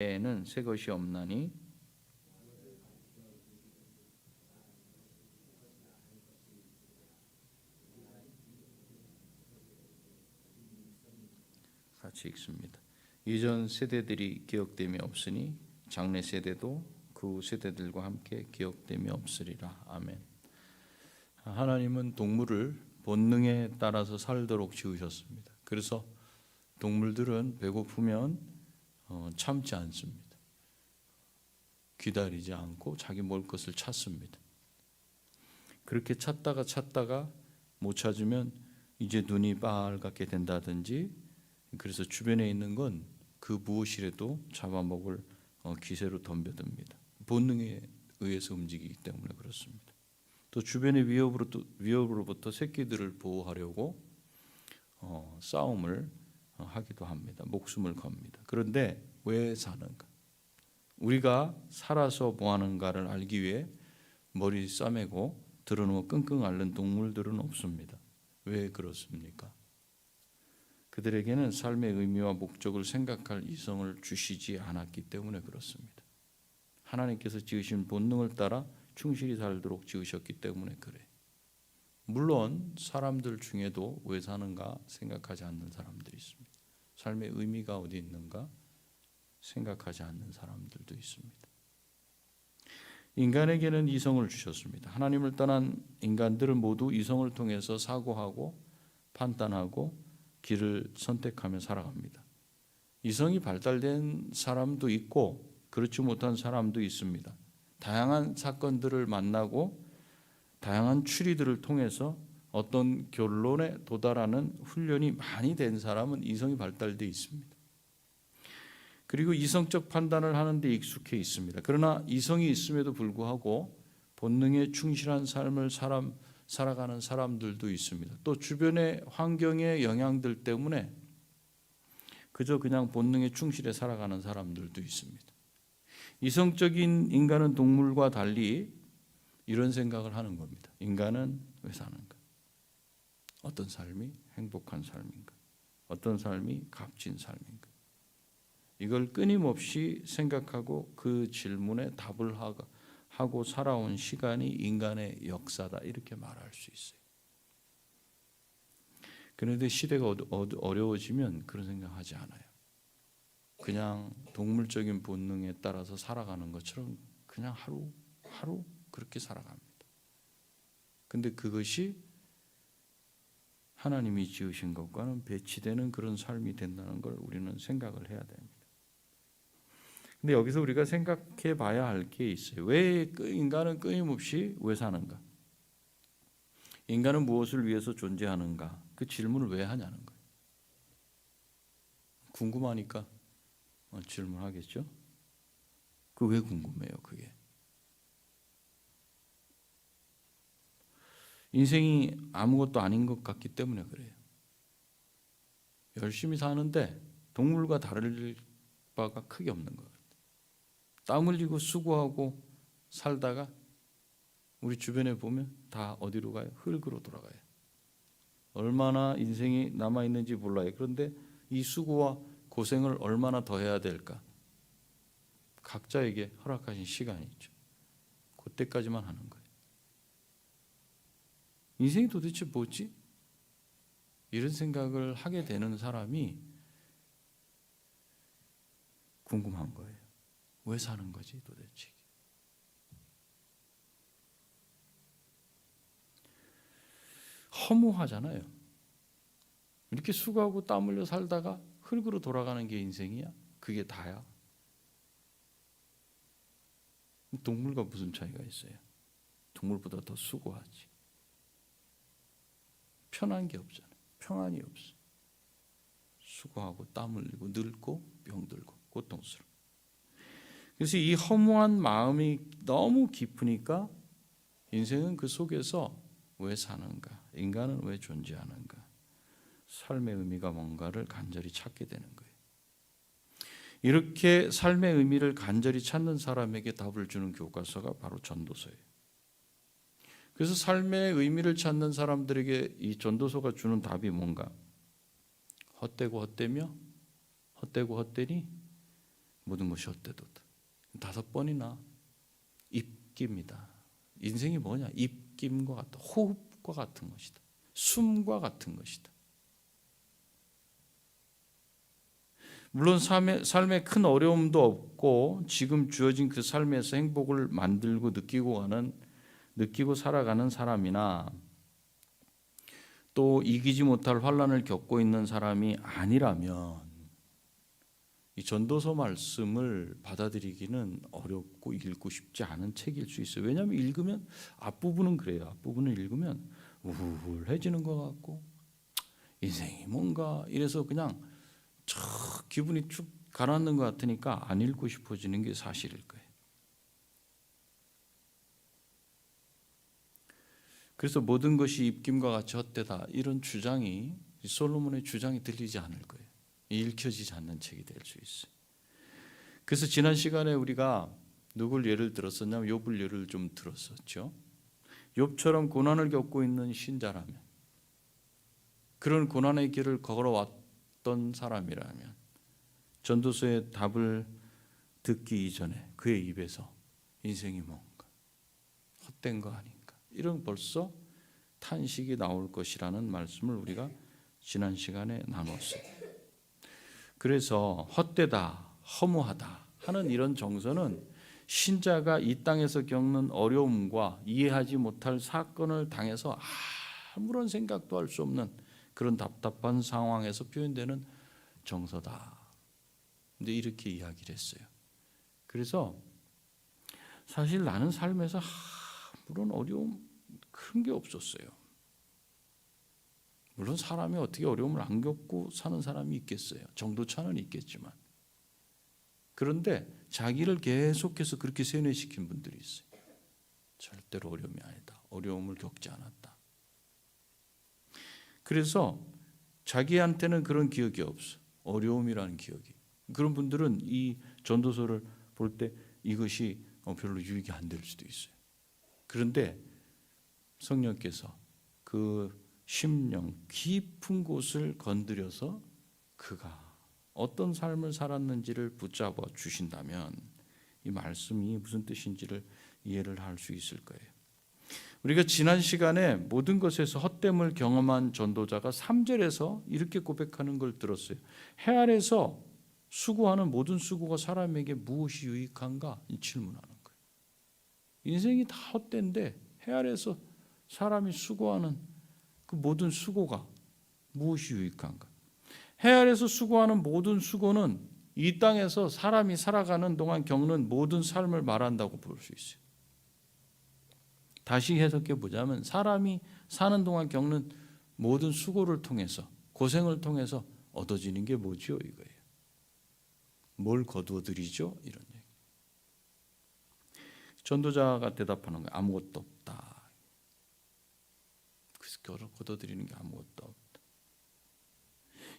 에는 새 것이 없나니 같이 읽습니다. 이전 세대들이 기억됨이 없으니 장래 세대도 그 세대들과 함께 기억됨이 없으리라. 아멘. 하나님은 동물을 본능에 따라서 살도록 지으셨습니다. 그래서 동물들은 배고프면 참지 않습니다. 기다리지 않고 자기 먹을 것을 찾습니다. 그렇게 찾다가 못 찾으면 이제 눈이 빨갛게 된다든지, 그래서 주변에 있는 건 그 무엇이라도 잡아먹을 기세로 덤벼듭니다. 본능에 의해서 움직이기 때문에 그렇습니다. 또 주변의 위협으로부터 새끼들을 보호하려고 싸움을 하기도 합니다. 목숨을 겁니다. 그런데 왜 사는가? 우리가 살아서 뭐 하는가를 알기 위해 머리 싸매고 드러누워 끙끙 앓는 동물들은 없습니다. 왜 그렇습니까? 그들에게는 삶의 의미와 목적을 생각할 이성을 주시지 않았기 때문에 그렇습니다. 하나님께서 지으신 본능을 따라 충실히 살도록 지으셨기 때문에 그래. 물론 사람들 중에도 왜 사는가 생각하지 않는 사람들이 있습니다. 삶의 의미가 어디 있는가 생각하지 않는 사람들도 있습니다. 인간에게는 이성을 주셨습니다. 하나님을 떠난 인간들은 모두 이성을 통해서 사고하고 판단하고 길을 선택하며 살아갑니다. 이성이 발달된 사람도 있고 그렇지 못한 사람도 있습니다. 다양한 사건들을 만나고 다양한 추리들을 통해서 어떤 결론에 도달하는 훈련이 많이 된 사람은 이성이 발달되어 있습니다. 그리고 이성적 판단을 하는 데 익숙해 있습니다. 그러나 이성이 있음에도 불구하고 본능에 충실한 삶을 살아가는 사람들도 있습니다. 또 주변의 환경의 영향들 때문에 그저 그냥 본능에 충실해 살아가는 사람들도 있습니다. 이성적인 인간은 동물과 달리 이런 생각을 하는 겁니다. 인간은 왜 사는가? 어떤 삶이 행복한 삶인가? 어떤 삶이 값진 삶인가? 이걸 끊임없이 생각하고 그 질문에 답을 하고 살아온 시간이 인간의 역사다, 이렇게 말할 수 있어요. 그런데 시대가 어려워지면 그런 생각하지 않아요. 그냥 동물적인 본능에 따라서 살아가는 것처럼 그냥 하루 그렇게 살아갑니다. 근데 그것이 하나님이 지으신 것과는 배치되는 그런 삶이 된다는 걸 우리는 생각을 해야 됩니다. 근데 여기서 우리가 생각해 봐야 할 게 있어요. 왜 인간은 끊임없이 왜 사는가? 인간은 무엇을 위해서 존재하는가? 그 질문을 왜 하냐는 거예요. 궁금하니까 질문하겠죠? 그 왜 궁금해요, 그게? 인생이 아무것도 아닌 것 같기 때문에 그래요. 열심히 사는데 동물과 다를 바가 크게 없는 것 같아요. 땀 흘리고 수고하고 살다가 우리 주변에 보면 다 어디로 가요? 흙으로 돌아가요. 얼마나 인생이 남아있는지 몰라요. 그런데 이 수고와 고생을 얼마나 더 해야 될까? 각자에게 허락하신 시간이 있죠. 그때까지만 하는 거예요. 인생이 도대체 뭐지? 이런 생각을 하게 되는 사람이 궁금한 거예요. 왜 사는 거지 도대체? 허무하잖아요. 이렇게 수고하고 땀 흘려 살다가 흙으로 돌아가는 게 인생이야? 그게 다야? 동물과 무슨 차이가 있어요? 동물보다 더 수고하지. 편한 게 없잖아요. 평안이 없어. 수고하고 땀 흘리고 늙고 병들고 고통스러워. 그래서 이 허무한 마음이 너무 깊으니까 인생은 그 속에서 왜 사는가? 인간은 왜 존재하는가? 삶의 의미가 뭔가를 간절히 찾게 되는 거예요. 이렇게 삶의 의미를 간절히 찾는 사람에게 답을 주는 교과서가 바로 전도서예요. 그래서 삶의 의미를 찾는 사람들에게 이 전도서가 주는 답이 뭔가? 헛되고 헛되며 헛되고 헛되니 모든 것이 헛되도다. 5번이나 입깁니다. 인생이 뭐냐? 입김과 같다. 호흡과 같은 것이다. 숨과 같은 것이다. 물론 삶에 큰 어려움도 없고 지금 주어진 그 삶에서 행복을 만들고 느끼고 살아가는 사람이나 또 이기지 못할 환난을 겪고 있는 사람이 아니라면 이 전도서 말씀을 받아들이기는 어렵고 읽고 싶지 않은 책일 수 있어요. 왜냐하면 읽으면 앞부분은 그래요. 앞부분을 읽으면 우울해지는 것 같고 인생이 뭔가 이래서 그냥 기분이 쭉 가라앉는 것 같으니까 안 읽고 싶어지는 게 사실일 거예요. 그래서 모든 것이 입김과 같이 헛되다 이런 주장이 솔로몬의 주장이 들리지 않을 거예요. 읽혀지지 않는 책이 될 수 있어요. 그래서 지난 시간에 우리가 누굴 예를 들었었냐면 욥을 예를 좀 들었었죠. 욥처럼 고난을 겪고 있는 신자라면, 그런 고난의 길을 걸어왔던 사람이라면 전도서의 답을 듣기 이전에 그의 입에서 인생이 뭔가 헛된 거 아닌가 이런 벌써 탄식이 나올 것이라는 말씀을 우리가 지난 시간에 나눴어요. 그래서 헛되다, 허무하다 하는 이런 정서는 신자가 이 땅에서 겪는 어려움과 이해하지 못할 사건을 당해서 아무런 생각도 할 수 없는 그런 답답한 상황에서 표현되는 정서다. 근데 이렇게 이야기를 했어요. 그래서 사실 나는 삶에서 아무런 어려움 큰 게 없었어요. 물론 사람이 어떻게 어려움을 안 겪고 사는 사람이 있겠어요. 정도차는 있겠지만. 그런데 자기를 계속해서 그렇게 세뇌시킨 분들이 있어요. 절대로 어려움이 아니다. 어려움을 겪지 않았다. 그래서 자기한테는 그런 기억이 없어. 어려움이라는 기억이. 그런 분들은 이 전도서를 볼 때 이것이 별로 유익이 안 될 수도 있어요. 그런데 성령께서 그 심령 깊은 곳을 건드려서 그가 어떤 삶을 살았는지를 붙잡아 주신다면 이 말씀이 무슨 뜻인지를 이해를 할 수 있을 거예요. 우리가 지난 시간에 모든 것에서 헛됨을 경험한 전도자가 3절에서 이렇게 고백하는 걸 들었어요. 해 아래서 수고하는 모든 수고가 사람에게 무엇이 유익한가? 이 질문하는 거예요. 인생이 다 헛된데 해 아래서 사람이 수고하는 그 모든 수고가 무엇이 유익한가? 해 아래서 수고하는 모든 수고는 이 땅에서 사람이 살아가는 동안 겪는 모든 삶을 말한다고 볼 수 있어요. 다시 해석해 보자면 사람이 사는 동안 겪는 모든 수고를 통해서 고생을 통해서 얻어지는 게 뭐지요? 이거예요. 뭘 거두어들이죠? 이런 얘기. 전도자가 대답하는 거예요. 아무것도 없다. 그래서 거둬들이는 게 아무것도 없다.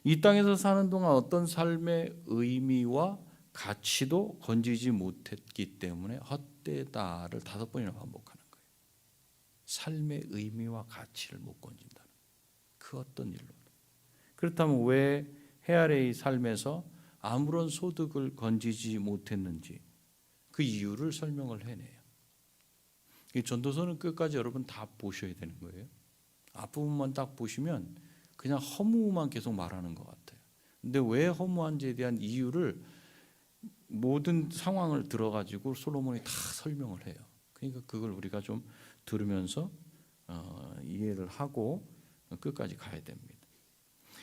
이 땅에서 사는 동안 어떤 삶의 의미와 가치도 건지지 못했기 때문에 헛되다를 5번이나 반복하는 거예요. 삶의 의미와 가치를 못 건진다는 그 어떤 일로. 그렇다면 왜 해 아래의 삶에서 아무런 소득을 건지지 못했는지 그 이유를 설명을 해내요. 이 전도서는 끝까지 여러분 다 보셔야 되는 거예요. 앞부분만 딱 보시면 그냥 허무만 계속 말하는 것 같아요. 근데 왜 허무한지에 대한 이유를 모든 상황을 들어가지고 솔로몬이 다 설명을 해요. 그러니까 그걸 우리가 좀 들으면서 이해를 하고 끝까지 가야 됩니다.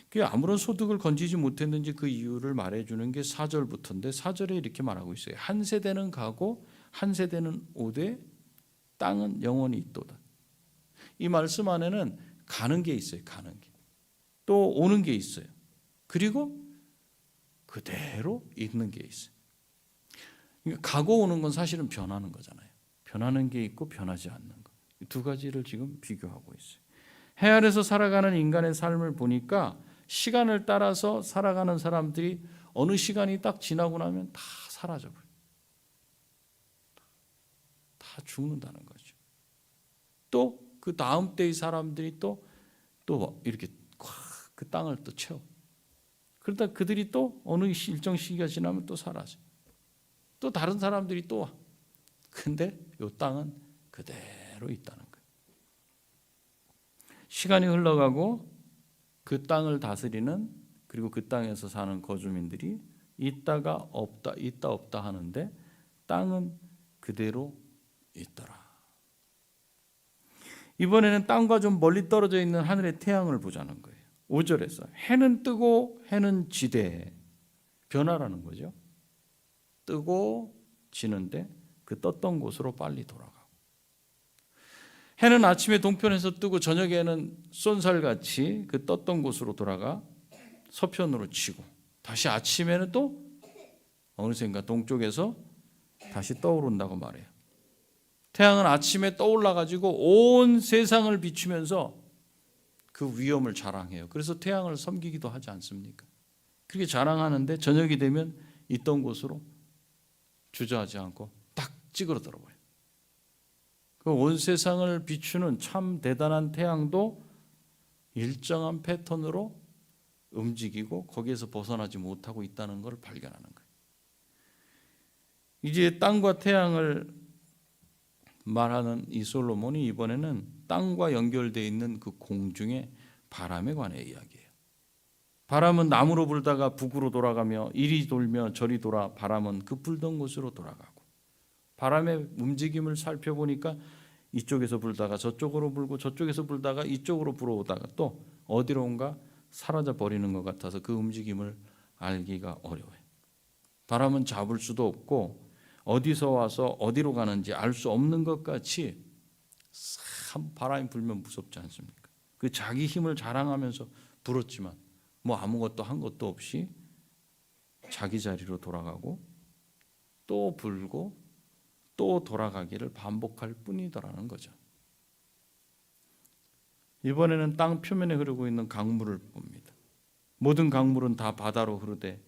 그 아무런 소득을 건지지 못했는지 그 이유를 말해주는 게 4절부터인데 4절에 이렇게 말하고 있어요. 한 세대는 가고 한 세대는 오되 땅은 영원히 있도다. 이 말씀 안에는 가는 게 있어요. 가는 게. 또 오는 게 있어요. 그리고 그대로 있는 게 있어요. 그러니까 가고 오는 건 사실은 변하는 거잖아요. 변하는 게 있고 변하지 않는 거. 두 가지를 지금 비교하고 있어요. 해 아래서 살아가는 인간의 삶을 보니까 시간을 따라서 살아가는 사람들이 어느 시간이 딱 지나고 나면 다 사라져버려요. 다 죽는다는 거죠. 또 그 다음 때의 사람들이 또 이렇게 그 땅을 또 채워. 그러다 그들이 또 어느 일정 시기가 지나면 또 사라져. 또 다른 사람들이 또 와. 근데 이 땅은 그대로 있다는 거예요. 시간이 흘러가고 그 땅을 다스리는, 그리고 그 땅에서 사는 거주민들이 있다가 없다, 있다 없다 하는데 땅은 그대로 있더라. 이번에는 땅과 좀 멀리 떨어져 있는 하늘의 태양을 보자는 거예요. 5절에서 해는 뜨고 해는 지되, 변화라는 거죠. 뜨고 지는데 그 떴던 곳으로 빨리 돌아가고, 해는 아침에 동편에서 뜨고 저녁에는 쏜살같이 그 떴던 곳으로 돌아가 서편으로 치고, 다시 아침에는 또 어느샌가 동쪽에서 다시 떠오른다고 말해요. 태양은 아침에 떠올라 가지고 온 세상을 비추면서 그 위엄을 자랑해요. 그래서 태양을 섬기기도 하지 않습니까? 그렇게 자랑하는데 저녁이 되면 있던 곳으로 주저하지 않고 딱 찌그러들어 버려요. 그 온 세상을 비추는 참 대단한 태양도 일정한 패턴으로 움직이고 거기에서 벗어나지 못하고 있다는 것을 발견하는 거예요. 이제 땅과 태양을 말하는 이 솔로몬이 이번에는 땅과 연결되어 있는 그 공중의 바람에 관해 이야기해요. 바람은 남으로 불다가 북으로 돌아가며 이리 돌며 저리 돌아 바람은 그 불던 곳으로 돌아가고, 바람의 움직임을 살펴보니까 이쪽에서 불다가 저쪽으로 불고 저쪽에서 불다가 이쪽으로 불어오다가 또 어디론가 사라져 버리는 것 같아서 그 움직임을 알기가 어려워요. 바람은 잡을 수도 없고 어디서 와서 어디로 가는지 알 수 없는 것 같이 참 바람이 불면 무섭지 않습니까? 그 자기 힘을 자랑하면서 불었지만 뭐 아무것도 한 것도 없이 자기 자리로 돌아가고 또 불고 또 돌아가기를 반복할 뿐이더라는 거죠. 이번에는 땅 표면에 흐르고 있는 강물을 봅니다. 모든 강물은 다 바다로 흐르되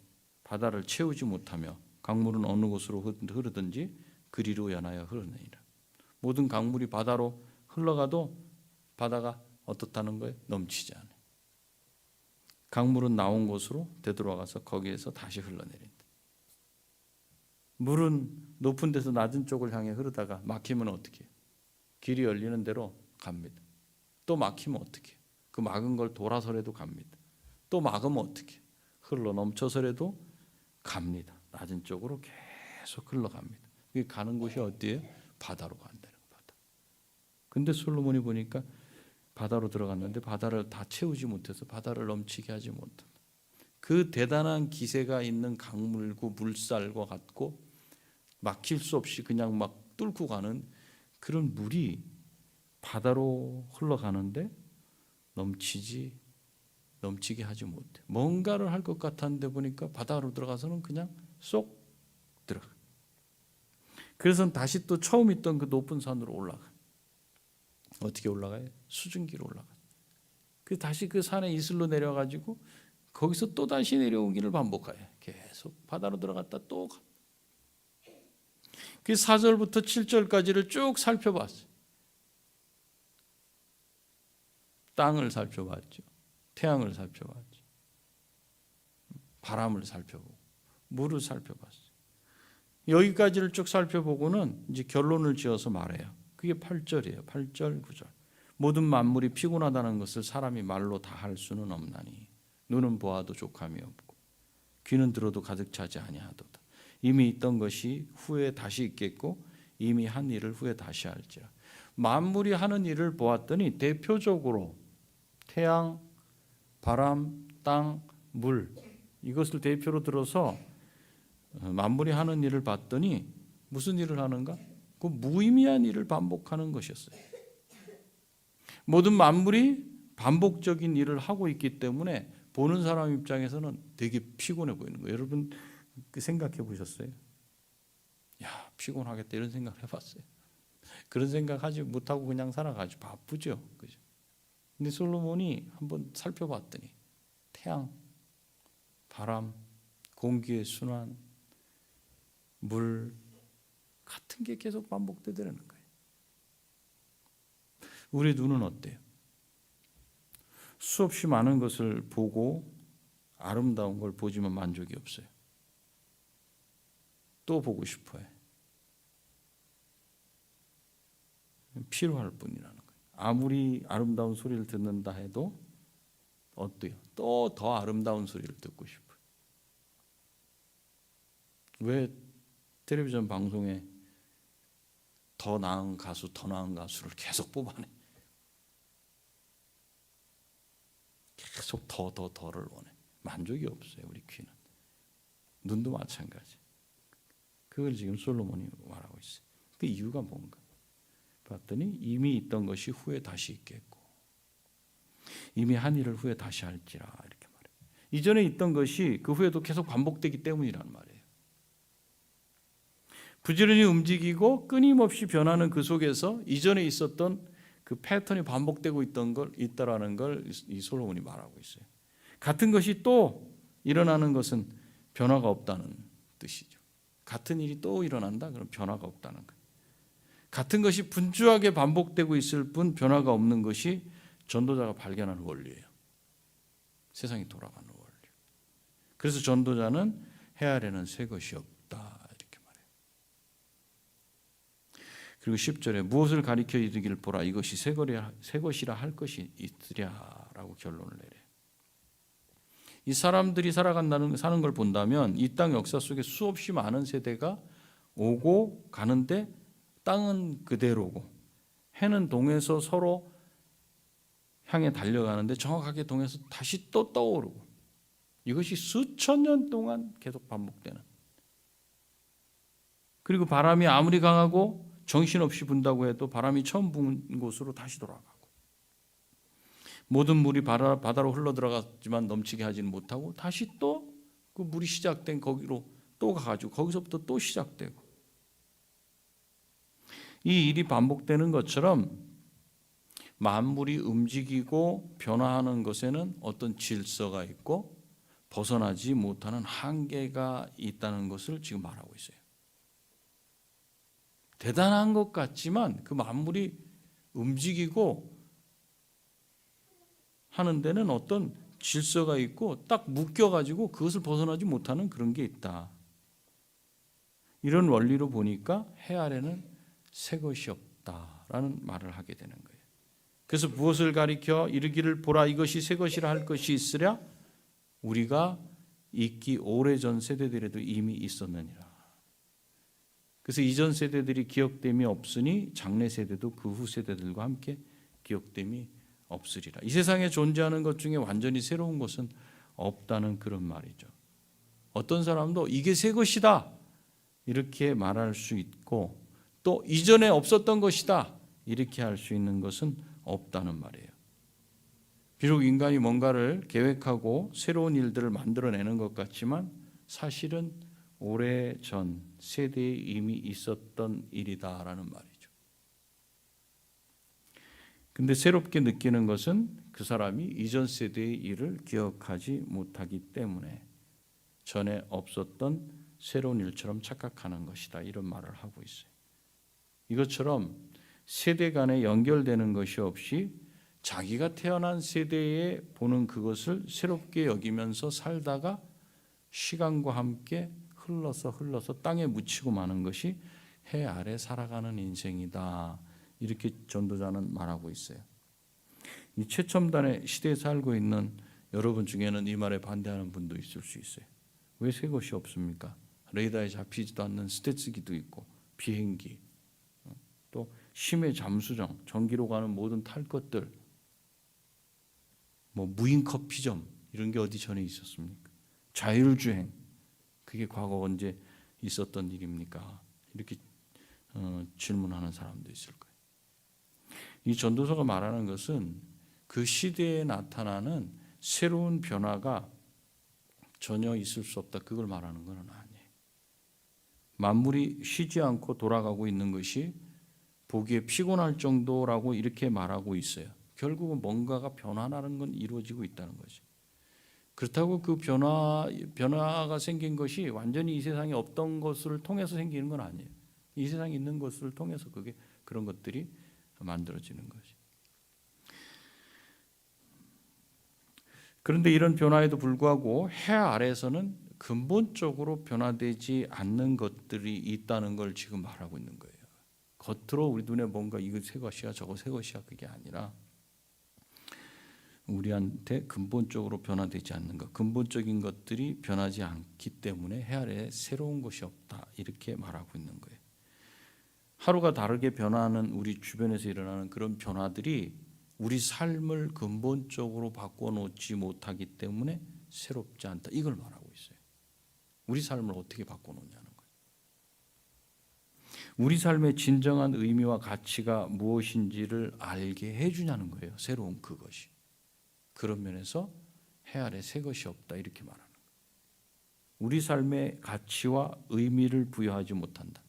바다를 채우지 못하며 강물은 어느 곳으로 흐르든지 그리로 연하여 흐르느니라. 모든 강물이 바다로 흘러가도 바다가 어떻다는 거예요? 넘치지 않아요. 강물은 나온 곳으로 되돌아가서 거기에서 다시 흘러내린다. 물은 높은 데서 낮은 쪽을 향해 흐르다가 막히면 어떻게 해요? 길이 열리는 대로 갑니다. 또 막히면 어떻게 해요? 그 막은 걸 돌아서라도 갑니다. 또 막으면 어떻게 해요? 흘러 넘쳐서라도 갑니다. 낮은 쪽으로 계속 흘러갑니다. 그게 가는 곳이 어디예요? 바다로 간다는 거예요. 바다. 근데 솔로몬이 보니까 바다로 들어갔는데 바다를 다 채우지 못해서 바다를 넘치게 하지 못한다. 그 대단한 기세가 있는 강물과 물살과 같고 막힐 수 없이 그냥 막 뚫고 가는 그런 물이 바다로 흘러가는데 넘치게 하지 못해. 뭔가를 할 것 같았는데 보니까 바다로 들어가서는 그냥 쏙 들어가. 그래서 다시 또 처음 있던 그 높은 산으로 올라가. 어떻게 올라가요? 수증기로 올라가. 그 다시 그 산에 이슬로 내려가지고 거기서 또 다시 내려오기를 반복해요. 계속 바다로 들어갔다 또 가. 그 4절부터 7절까지를 쭉 살펴봤어요. 땅을 살펴봤죠. 태양을 살펴봤죠. 바람을 살펴보고 물을 살펴봤어요. 여기까지를 쭉 살펴보고는 이제 결론을 지어서 말해요. 그게 8절이에요. 8절, 9절. 모든 만물이 피곤하다는 것을 사람이 말로 다 할 수는 없나니 눈은 보아도 족함이 없고 귀는 들어도 가득 차지 아니하도다. 이미 있던 것이 후에 다시 있겠고 이미 한 일을 후에 다시 할지라. 만물이 하는 일을 보았더니 대표적으로 태양, 바람, 땅, 물 이것을 대표로 들어서 만물이 하는 일을 봤더니 무슨 일을 하는가? 그 무의미한 일을 반복하는 것이었어요. 모든 만물이 반복적인 일을 하고 있기 때문에 보는 사람 입장에서는 되게 피곤해 보이는 거예요. 여러분 생각해 보셨어요? 야, 피곤하겠다 이런 생각을 해봤어요? 그런 생각하지 못하고 그냥 살아가지고 바쁘죠. 그죠? 근데 솔로몬이 한번 살펴봤더니 태양, 바람, 공기의 순환, 물 같은 게 계속 반복되더라는 거예요. 우리 눈은 어때요? 수없이 많은 것을 보고 아름다운 걸 보지만 만족이 없어요. 또 보고 싶어해. 필요할 뿐이라는 거예요. 아무리 아름다운 소리를 듣는다 해도 어때요? 또 더 아름다운 소리를 듣고 싶어요. 왜 텔레비전 방송에 더 나은 가수, 더 나은 가수를 계속 뽑아내? 계속 더를 원해. 만족이 없어요, 우리 귀는. 눈도 마찬가지. 그걸 지금 솔로몬이 말하고 있어요. 그 이유가 뭔가? 봤더니 이미 있던 것이 후에 다시 있겠고, 이미 한 일을 후에 다시 할지라, 이렇게 말해요. 이전에 있던 것이 그 후에도 계속 반복되기 때문이라는 말이에요. 부지런히 움직이고 끊임없이 변하는 그 속에서 이전에 있었던 그 패턴이 반복되고 있다라는 걸 이 솔로몬이 말하고 있어요. 같은 것이 또 일어나는 것은 변화가 없다는 뜻이죠. 같은 일이 또 일어난다? 그럼 변화가 없다는 거예요. 같은 것이 분주하게 반복되고 있을 뿐 변화가 없는 것이 전도자가 발견하는 원리예요. 세상이 돌아가는 원리. 그래서 전도자는 해 아래는 새 것이 없다, 이렇게 말해요. 그리고 10절에 무엇을 가리켜 이르기를 보라, 이것이 새 것이라 할 것이 있으랴라고 결론을 내려요. 이 사람들이 사는 걸 본다면 이 땅 역사 속에 수없이 많은 세대가 오고 가는데 땅은 그대로고 해는 동에서 서로 향해 달려가는데 정확하게 동에서 다시 또 떠오르고, 이것이 수천 년 동안 계속 반복되는. 그리고 바람이 아무리 강하고 정신없이 분다고 해도 바람이 처음 분 곳으로 다시 돌아가고, 모든 물이 바다로 흘러들어갔지만 넘치게 하지는 못하고 다시 또 그 물이 시작된 거기로 또 가가지고 거기서부터 또 시작되고, 이 일이 반복되는 것처럼 만물이 움직이고 변화하는 것에는 어떤 질서가 있고 벗어나지 못하는 한계가 있다는 것을 지금 말하고 있어요. 대단한 것 같지만 그 만물이 움직이고 하는 데는 어떤 질서가 있고 딱 묶여가지고 그것을 벗어나지 못하는 그런 게 있다. 이런 원리로 보니까 해 아래는 새 것이 없다라는 말을 하게 되는 거예요. 그래서 무엇을 가리켜 이르기를 보라, 이것이 새 것이라 할 것이 있으랴, 우리가 있기 오래전 세대들에도 이미 있었느니라. 그래서 이전 세대들이 기억됨이 없으니 장래 세대도 그 후 세대들과 함께 기억됨이 없으리라. 이 세상에 존재하는 것 중에 완전히 새로운 것은 없다는 그런 말이죠. 어떤 사람도 이게 새 것이다 이렇게 말할 수 있고, 또 이전에 없었던 것이다 이렇게 할 수 있는 것은 없다는 말이에요. 비록 인간이 뭔가를 계획하고 새로운 일들을 만들어내는 것 같지만 사실은 오래전 세대에 이미 있었던 일이다라는 말이죠. 근데 새롭게 느끼는 것은 그 사람이 이전 세대의 일을 기억하지 못하기 때문에 전에 없었던 새로운 일처럼 착각하는 것이다, 이런 말을 하고 있어요. 이것처럼 세대 간에 연결되는 것이 없이 자기가 태어난 세대에 보는 그것을 새롭게 여기면서 살다가 시간과 함께 흘러서 땅에 묻히고 마는 것이 해 아래 살아가는 인생이다, 이렇게 전도자는 말하고 있어요. 이 최첨단의 시대에 살고 있는 여러분 중에는 이 말에 반대하는 분도 있을 수 있어요. 왜 새 것이 없습니까? 레이더에 잡히지도 않는 스태츠기도 있고, 비행기, 또 심해 잠수정, 전기로 가는 모든 탈 것들, 뭐 무인 커피점, 이런 게 어디 전에 있었습니까? 자율주행, 그게 과거 언제 있었던 일입니까? 이렇게 질문하는 사람도 있을 거예요. 이 전도서가 말하는 것은 그 시대에 나타나는 새로운 변화가 전혀 있을 수 없다, 그걸 말하는 건 아니에요. 만물이 쉬지 않고 돌아가고 있는 것이 보기에 피곤할 정도라고 이렇게 말하고 있어요. 결국은 뭔가가 변화라는 건 이루어지고 있다는 거죠. 그렇다고 그 변화가 생긴 것이 완전히 이 세상에 없던 것을 통해서 생기는 건 아니에요. 이 세상에 있는 것을 통해서 그런 것들이 만들어지는 거죠. 그런데 이런 변화에도 불구하고 해 아래에서는 근본적으로 변화되지 않는 것들이 있다는 걸 지금 말하고 있는 거예요. 겉으로 우리 눈에 뭔가 이거 새 것이야 저거 새 것이야 그게 아니라 우리한테 근본적으로 변화되지 않는 것, 근본적인 것들이 변하지 않기 때문에 해 아래에 새로운 것이 없다 이렇게 말하고 있는 거예요. 하루가 다르게 변화하는 우리 주변에서 일어나는 그런 변화들이 우리 삶을 근본적으로 바꿔놓지 못하기 때문에 새롭지 않다 이걸 말하고 있어요. 우리 삶을 어떻게 바꿔놓냐는 거예요. 우리 삶의 진정한 의미와 가치가 무엇인지를 알게 해주냐는 거예요. 새로운 그것이. 그런 면에서 해 아래 새 것이 없다 이렇게 말하는 거예요. 우리 삶의 가치와 의미를 부여하지 못한다.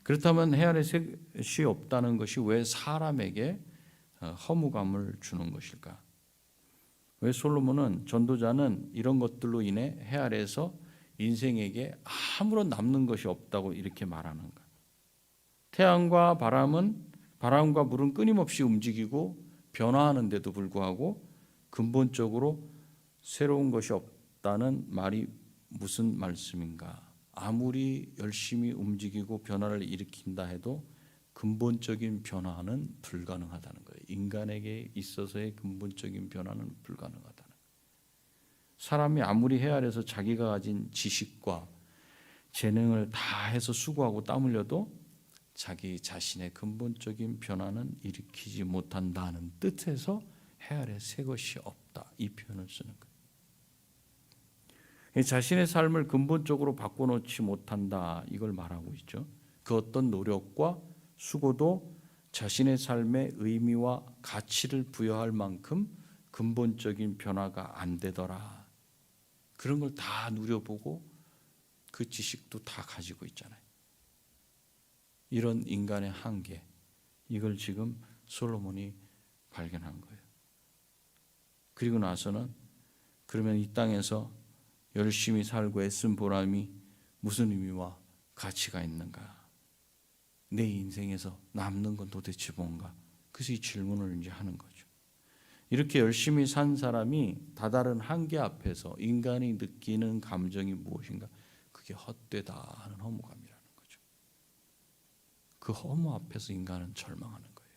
그렇다면 해 아래 새 것이 없다는 것이 왜 사람에게 허무감을 주는 것일까? 왜 솔로몬은 전도자는 이런 것들로 인해 해 아래에서 인생에게 아무런 남는 것이 없다고 이렇게 말하는가? 태양과 바람과 물은 끊임없이 움직이고 변화하는데도 불구하고 근본적으로 새로운 것이 없다는 말이 무슨 말씀인가? 아무리 열심히 움직이고 변화를 일으킨다 해도 근본적인 변화는 불가능하다는 거예요. 인간에게 있어서의 근본적인 변화는 불가능하다는 거예요. 사람이 아무리 해 아래서 자기가 가진 지식과 재능을 다 해서 수고하고 땀 흘려도 자기 자신의 근본적인 변화는 일으키지 못한다는 뜻에서 해 아래 새 것이 없다 이 표현을 쓰는 거예요. 자신의 삶을 근본적으로 바꿔놓지 못한다 이걸 말하고 있죠. 그 어떤 노력과 수고도 자신의 삶의 의미와 가치를 부여할 만큼 근본적인 변화가 안 되더라. 그런 걸 다 누려보고 그 지식도 다 가지고 있잖아요. 이런 인간의 한계, 이걸 지금 솔로몬이 발견한 거예요. 그리고 나서는 그러면 이 땅에서 열심히 살고 애쓴 보람이 무슨 의미와 가치가 있는가? 내 인생에서 남는 건 도대체 뭔가? 그래서 이 질문을 이제 하는 거죠. 이렇게 열심히 산 사람이 다다른 한계 앞에서 인간이 느끼는 감정이 무엇인가? 그게 헛되다 하는 허무감이라는 거죠. 그 허무 앞에서 인간은 절망하는 거예요.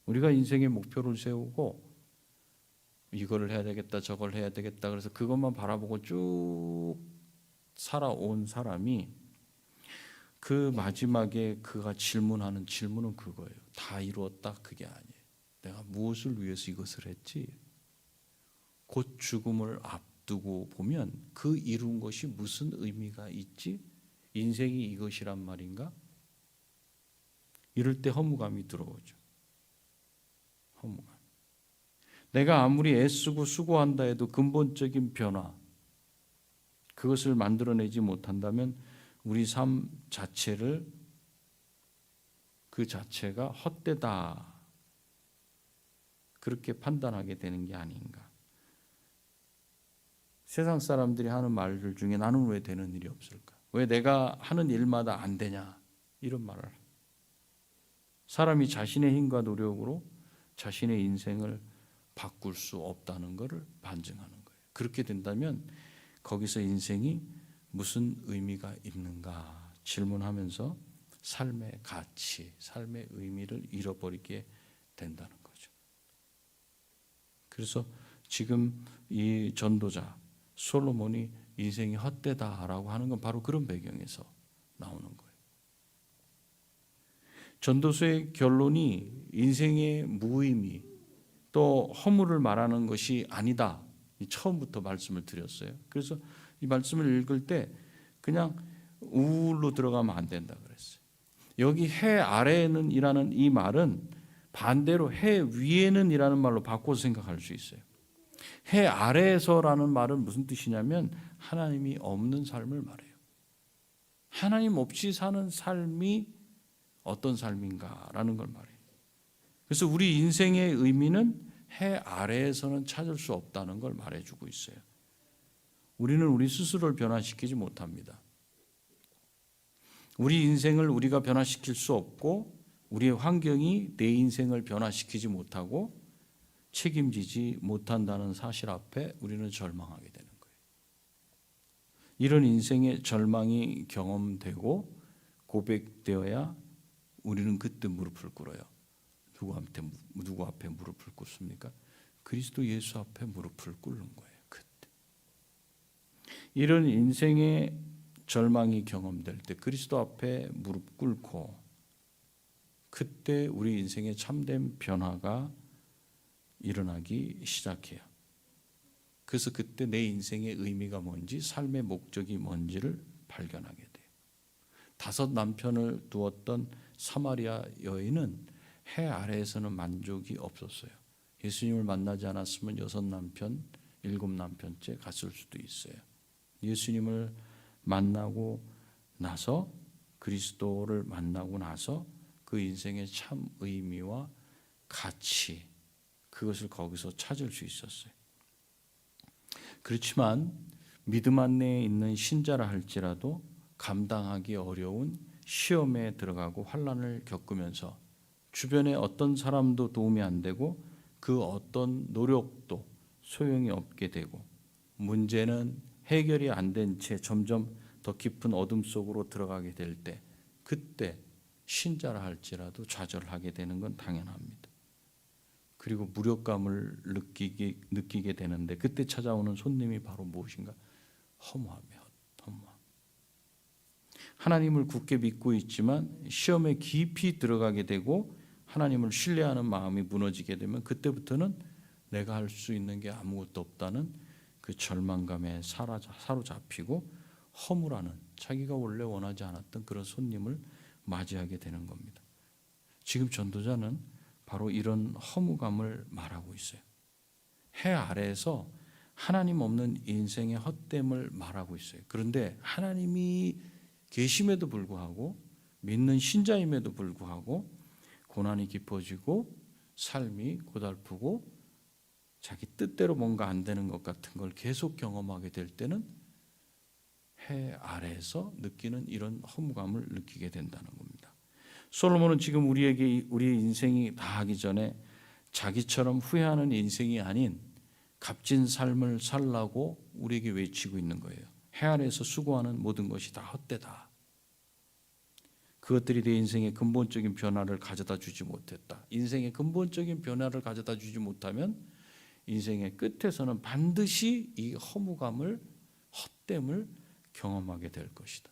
우리가 인생의 목표를 세우고 이거를 해야 되겠다 저걸 해야 되겠다 그래서 그것만 바라보고 쭉 살아온 사람이 그 마지막에 그가 질문하는 질문은 그거예요. 다 이루었다 그게 아니에요. 내가 무엇을 위해서 이것을 했지? 곧 죽음을 앞두고 보면 그 이룬 것이 무슨 의미가 있지? 인생이 이것이란 말인가? 이럴 때 허무감이 들어오죠. 허무감. 내가 아무리 애쓰고 수고한다 해도 근본적인 변화 그것을 만들어내지 못한다면 우리 삶 자체를 그 자체가 헛되다 그렇게 판단하게 되는 게 아닌가. 세상 사람들이 하는 말들 중에 나는 왜 되는 일이 없을까? 왜 내가 하는 일마다 안 되냐? 이런 말을. 사람이 자신의 힘과 노력으로 자신의 인생을 바꿀 수 없다는 것을 반증하는 거예요. 그렇게 된다면 거기서 인생이 무슨 의미가 있는가 질문하면서 삶의 가치, 삶의 의미를 잃어버리게 된다는 거죠. 그래서 지금 이 전도자 솔로몬이 인생이 헛되다라고 하는 건 바로 그런 배경에서 나오는 거예요. 전도서의 결론이 인생의 무의미 또 허물을 말하는 것이 아니다. 처음부터 말씀을 드렸어요. 그래서 이 말씀을 읽을 때 그냥 우울로 들어가면 안 된다 그랬어요. 여기 해 아래에는 이라는 이 말은 반대로 해 위에는 이라는 말로 바꿔서 생각할 수 있어요. 해 아래에서라는 말은 무슨 뜻이냐면 하나님이 없는 삶을 말해요. 하나님 없이 사는 삶이 어떤 삶인가라는 걸 말해요. 그래서 우리 인생의 의미는 해 아래에서는 찾을 수 없다는 걸 말해주고 있어요. 우리는 우리 스스로를 변화시키지 못합니다. 우리 인생을 우리가 변화시킬 수 없고 우리의 환경이 내 인생을 변화시키지 못하고 책임지지 못한다는 사실 앞에 우리는 절망하게 되는 거예요. 이런 인생의 절망이 경험되고 고백되어야 우리는 그때 무릎을 꿇어요. 누구 앞에 무릎을 꿇습니까? 그리스도 예수 앞에 무릎을 꿇는 거예요. 그때 이런 인생의 절망이 경험될 때 그리스도 앞에 무릎 꿇고 그때 우리 인생의 참된 변화가 일어나기 시작해요. 그래서 그때 내 인생의 의미가 뭔지, 삶의 목적이 뭔지를 발견하게 돼요. 5 남편을 두었던 사마리아 여인은 해 아래에서는 만족이 없었어요. 예수님을 만나지 않았으면 6 남편, 7 남편째 갔을 수도 있어요. 예수님을 만나고 나서, 그리스도를 만나고 나서 그 인생의 참 의미와 가치, 그것을 거기서 찾을 수 있었어요. 그렇지만 믿음 안에 있는 신자라 할지라도 감당하기 어려운 시험에 들어가고 환난을 겪으면서 주변에 어떤 사람도 도움이 안 되고 그 어떤 노력도 소용이 없게 되고 문제는 해결이 안 된 채 점점 더 깊은 어둠 속으로 들어가게 될 때, 그때 신자라 할지라도 좌절하게 되는 건 당연합니다. 그리고 무력감을 느끼게 되는데 그때 찾아오는 손님이 바로 무엇인가? 허무함이에요. 허무함. 하나님을 굳게 믿고 있지만 시험에 깊이 들어가게 되고 하나님을 신뢰하는 마음이 무너지게 되면 그때부터는 내가 할 수 있는 게 아무것도 없다는 그 절망감에 사로잡히고 허무라는, 자기가 원래 원하지 않았던 그런 손님을 맞이하게 되는 겁니다. 지금 전도자는 바로 이런 허무감을 말하고 있어요. 해 아래에서 하나님 없는 인생의 헛됨을 말하고 있어요. 그런데 하나님이 계심에도 불구하고, 믿는 신자임에도 불구하고 고난이 깊어지고 삶이 고달프고 자기 뜻대로 뭔가 안 되는 것 같은 걸 계속 경험하게 될 때는 해 아래에서 느끼는 이런 허무감을 느끼게 된다는 겁니다. 솔로몬은 지금 우리에게 우리의 인생이 다하기 전에 자기처럼 후회하는 인생이 아닌 값진 삶을 살라고 우리에게 외치고 있는 거예요. 해 아래에서 수고하는 모든 것이 다 헛되다. 그것들이 내 인생의 근본적인 변화를 가져다 주지 못했다. 인생의 근본적인 변화를 가져다 주지 못하면 인생의 끝에서는 반드시 이 허무감을, 헛됨을 경험하게 될 것이다.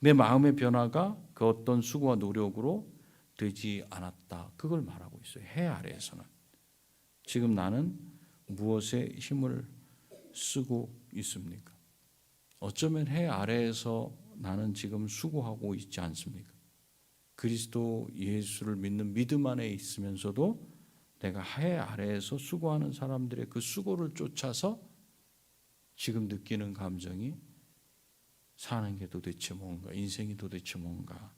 내 마음의 변화가 그 어떤 수고와 노력으로 되지 않았다. 그걸 말하고 있어요. 해 아래에서는. 지금 나는 무엇에 힘을 쓰고 있습니까? 어쩌면 해 아래에서 나는 지금 수고하고 있지 않습니까? 그리스도 예수를 믿는 믿음 안에 있으면서도 내가 해 아래에서 수고하는 사람들의 그 수고를 쫓아서 지금 느끼는 감정이 사는 게 도대체 뭔가, 인생이 도대체 뭔가,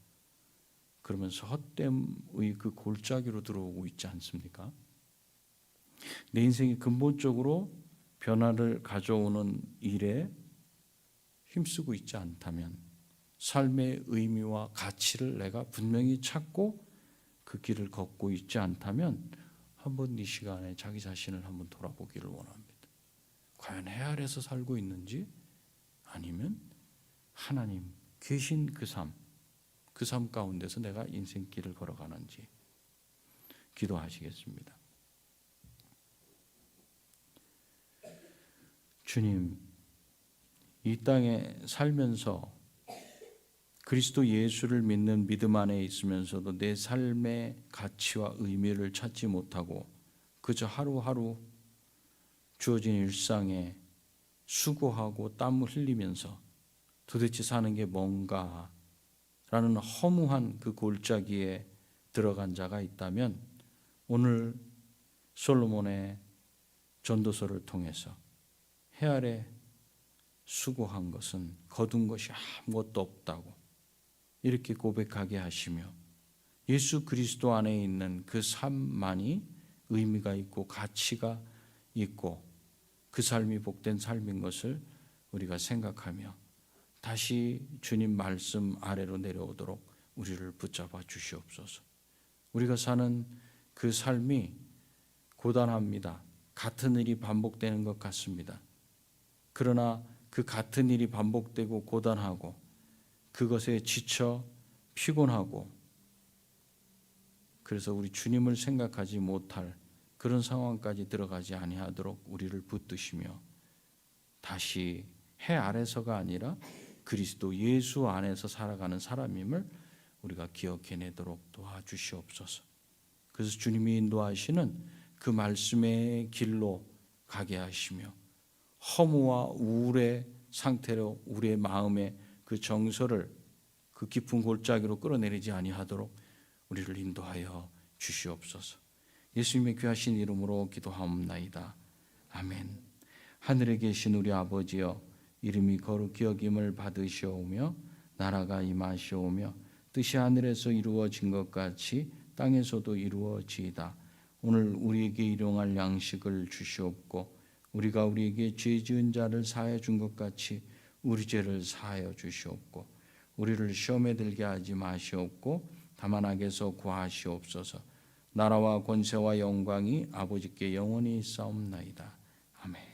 그러면서 헛됨의 그 골짜기로 들어오고 있지 않습니까? 내 인생이 근본적으로 변화를 가져오는 일에 힘쓰고 있지 않다면, 삶의 의미와 가치를 내가 분명히 찾고 그 길을 걷고 있지 않다면 한번 이 시간에 자기 자신을 한번 돌아보기를 원합니다. 과연 해 아래에서 살고 있는지 아니면 하나님 계신 그 삶 가운데서 내가 인생길을 걸어가는지 기도하시겠습니다. 주님, 이 땅에 살면서 그리스도 예수를 믿는 믿음 안에 있으면서도 내 삶의 가치와 의미를 찾지 못하고 그저 하루하루 주어진 일상에 수고하고 땀을 흘리면서 도대체 사는 게 뭔가라는 허무한 그 골짜기에 들어간 자가 있다면 오늘 솔로몬의 전도서를 통해서 해 아래 수고한 것은 거둔 것이 아무것도 없다고 이렇게 고백하게 하시며 예수 그리스도 안에 있는 그 삶만이 의미가 있고 가치가 있고 그 삶이 복된 삶인 것을 우리가 생각하며 다시 주님 말씀 아래로 내려오도록 우리를 붙잡아 주시옵소서. 우리가 사는 그 삶이 고단합니다. 같은 일이 반복되는 것 같습니다. 그러나 그 같은 일이 반복되고 고단하고 그것에 지쳐 피곤하고 그래서 우리 주님을 생각하지 못할 그런 상황까지 들어가지 아니하도록 우리를 붙드시며 다시 해 아래서가 아니라 그리스도 예수 안에서 살아가는 사람임을 우리가 기억해내도록 도와주시옵소서. 그래서 주님이 인도하시는 그 말씀의 길로 가게 하시며 허무와 우울의 상태로 우리의 마음의 그 정서를 그 깊은 골짜기로 끌어내리지 아니하도록 우리를 인도하여 주시옵소서. 예수님의 귀하신 이름으로 기도하옵나이다. 아멘. 하늘에 계신 우리 아버지여, 이름이 거룩히 여김을 받으시오며 나라가 임하시오며 뜻이 하늘에서 이루어진 것 같이 땅에서도 이루어지이다. 오늘 우리에게 일용할 양식을 주시옵고 우리가 우리에게 죄 지은 자를 사하여 준 것 같이 우리 죄를 사하여 주시옵고 우리를 시험에 들게 하지 마시옵고 다만 악에서 구하시옵소서. 나라와 권세와 영광이 아버지께 영원히 있사옵나이다. 아멘.